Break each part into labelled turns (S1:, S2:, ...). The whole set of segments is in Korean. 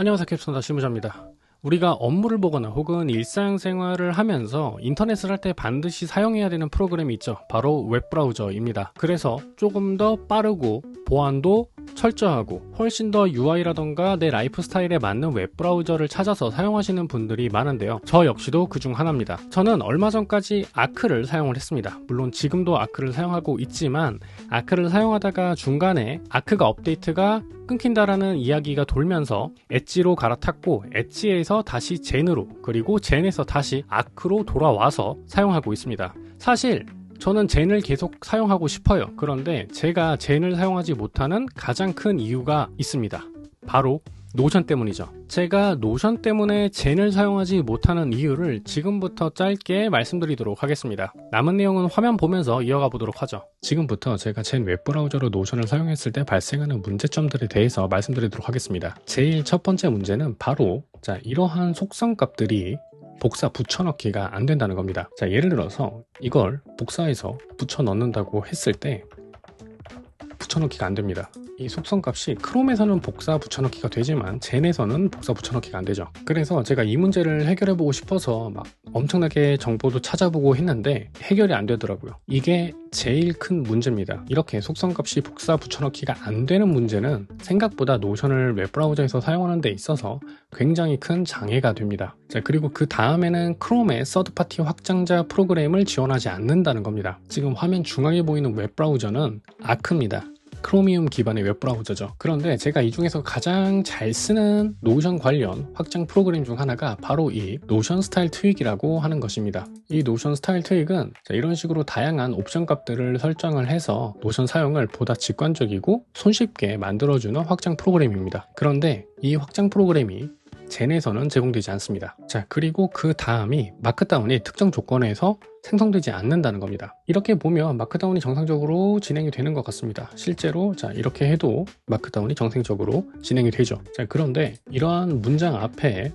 S1: 안녕하세요. 캡순다 실무자입니다. 우리가 업무를 보거나 혹은 일상생활을 하면서 인터넷을 할 때 반드시 사용해야 되는 프로그램이 있죠. 바로 웹브라우저입니다. 그래서 조금 더 빠르고 보안도 철저하고 훨씬 더 UI라던가 내 라이프 스타일에 맞는 웹브라우저를 찾아서 사용하시는 분들이 많은데요. 저 역시도 그중 하나입니다. 저는 얼마 전까지 아크를 사용을 했습니다. 물론 지금도 아크를 사용하고 있지만 아크를 사용하다가 중간에 아크가 업데이트가 끊긴다라는 이야기가 돌면서 엣지로 갈아탔고 엣지에서 다시 젠으로 그리고 젠에서 다시 아크로 돌아와서 사용하고 있습니다. 사실 저는 젠을 계속 사용하고 싶어요. 그런데 제가 젠을 사용하지 못하는 가장 큰 이유가 있습니다. 바로 노션 때문이죠. 제가 노션 때문에 젠을 사용하지 못하는 이유를 지금부터 짧게 말씀드리도록 하겠습니다. 남은 내용은 화면 보면서 이어가 보도록 하죠. 지금부터 제가 젠 웹브라우저로 노션을 사용했을 때 발생하는 문제점들에 대해서 말씀드리도록 하겠습니다. 제일 첫 번째 문제는 바로 이러한 속성 값들이 복사 붙여넣기가 안 된다는 겁니다. 예를 들어서 이걸 복사해서 붙여 넣는다고 했을 때 붙여넣기가 안 됩니다. 이 속성값이 크롬에서는 복사 붙여넣기가 되지만 젠에서는 복사 붙여넣기가 안 되죠. 그래서 제가 이 문제를 해결해 보고 싶어서 막 엄청나게 정보도 찾아보고 했는데 해결이 안 되더라고요. 이게 제일 큰 문제입니다. 이렇게 속성값이 복사 붙여넣기가 안 되는 문제는 생각보다 노션을 웹브라우저에서 사용하는 데 있어서 굉장히 큰 장애가 됩니다. 그리고 그 다음에는 크롬의 서드파티 확장자 프로그램을 지원하지 않는다는 겁니다. 지금 화면 중앙에 보이는 웹브라우저는 아크입니다. 크로미움 기반의 웹브라우저죠. 그런데 제가 이 중에서 가장 잘 쓰는 노션 관련 확장 프로그램 중 하나가 바로 이 노션 스타일 트윅이라고 하는 것입니다. 이 노션 스타일 트윅은 이런 식으로 다양한 옵션 값들을 설정을 해서 노션 사용을 보다 직관적이고 손쉽게 만들어주는 확장 프로그램입니다. 그런데 이 확장 프로그램이 젠에서는 제공되지 않습니다. 그리고 그 다음이 마크다운이 특정 조건에서 생성되지 않는다는 겁니다. 이렇게 보면 마크다운이 정상적으로 진행이 되는 것 같습니다. 실제로 이렇게 해도 마크다운이 정상적으로 진행이 되죠. 그런데 이러한 문장 앞에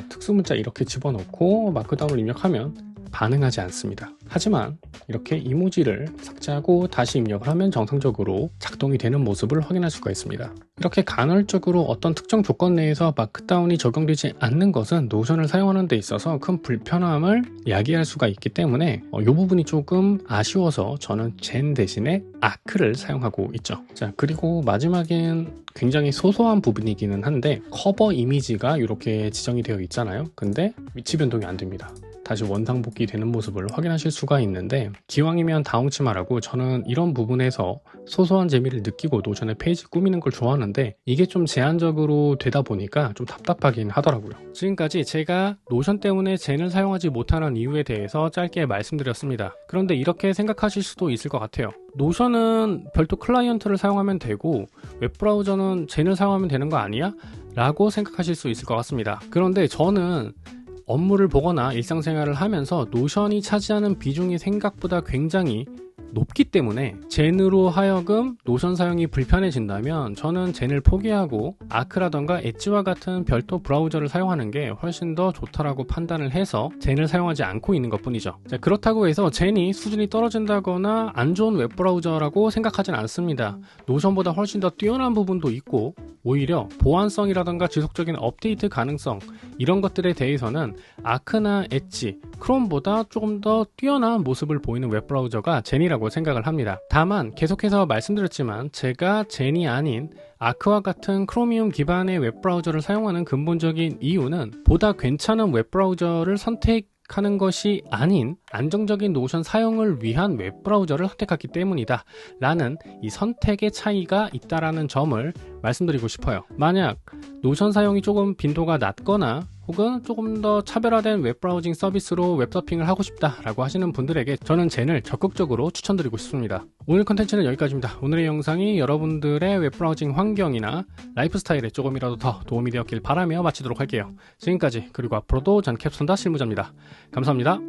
S1: 특수문자 이렇게 집어넣고 마크다운을 입력하면 반응하지 않습니다. 하지만 이렇게 이모지를 삭제하고 다시 입력을 하면 정상적으로 작동이 되는 모습을 확인할 수가 있습니다. 이렇게 간헐적으로 어떤 특정 조건 내에서 마크다운이 적용되지 않는 것은 노션을 사용하는 데 있어서 큰 불편함을 야기할 수가 있기 때문에 이 부분이 조금 아쉬워서 저는 젠 대신에 아크를 사용하고 있죠. 그리고 마지막엔 굉장히 소소한 부분이기는 한데 커버 이미지가 이렇게 지정이 되어 있잖아요. 근데 위치 변동이 안 됩니다. 다시 원상복귀 되는 모습을 확인하실 수가 있는데 기왕이면 다홍치마라고 저는 이런 부분에서 소소한 재미를 느끼고 노션의 페이지 꾸미는 걸 좋아하는데 이게 좀 제한적으로 되다 보니까 좀 답답하긴 하더라고요. 지금까지 제가 노션 때문에 젠을 사용하지 못하는 이유에 대해서 짧게 말씀드렸습니다. 그런데 이렇게 생각하실 수도 있을 것 같아요. 노션은 별도 클라이언트를 사용하면 되고 웹브라우저는 젠을 사용하면 되는 거 아니야? 라고 생각하실 수 있을 것 같습니다. 그런데 저는 업무를 보거나 일상생활을 하면서 노션이 차지하는 비중이 생각보다 굉장히 높기 때문에 젠으로 하여금 노션 사용이 불편해진다면 저는 젠을 포기하고 아크라던가 엣지와 같은 별도 브라우저를 사용하는 게 훨씬 더 좋다라고 판단을 해서 젠을 사용하지 않고 있는 것 뿐이죠. 그렇다고 해서 젠이 수준이 떨어진다거나 안 좋은 웹브라우저라고 생각하진 않습니다. 노션보다 훨씬 더 뛰어난 부분도 있고 오히려 보안성이라던가 지속적인 업데이트 가능성 이런 것들에 대해서는 아크나 엣지, 크롬보다 조금 더 뛰어난 모습을 보이는 웹브라우저가 젠이라고 생각을 합니다. 다만 계속해서 말씀드렸지만 제가 젠이 아닌 아크와 같은 크로미움 기반의 웹브라우저를 사용하는 근본적인 이유는 보다 괜찮은 웹브라우저를 선택하는 것이 아닌 안정적인 노션 사용을 위한 웹브라우저를 선택했기 때문이다 라는 이 선택의 차이가 있다라는 점을 말씀드리고 싶어요. 만약 노션 사용이 조금 빈도가 낮거나 혹은 조금 더 차별화된 웹브라우징 서비스로 웹서핑을 하고 싶다라고 하시는 분들에게 저는 젠을 적극적으로 추천드리고 싶습니다. 오늘 컨텐츠는 여기까지입니다. 오늘의 영상이 여러분들의 웹브라우징 환경이나 라이프 스타일에 조금이라도 더 도움이 되었길 바라며 마치도록 할게요. 지금까지 그리고 앞으로도 전 캡순다 실무자입니다. 감사합니다.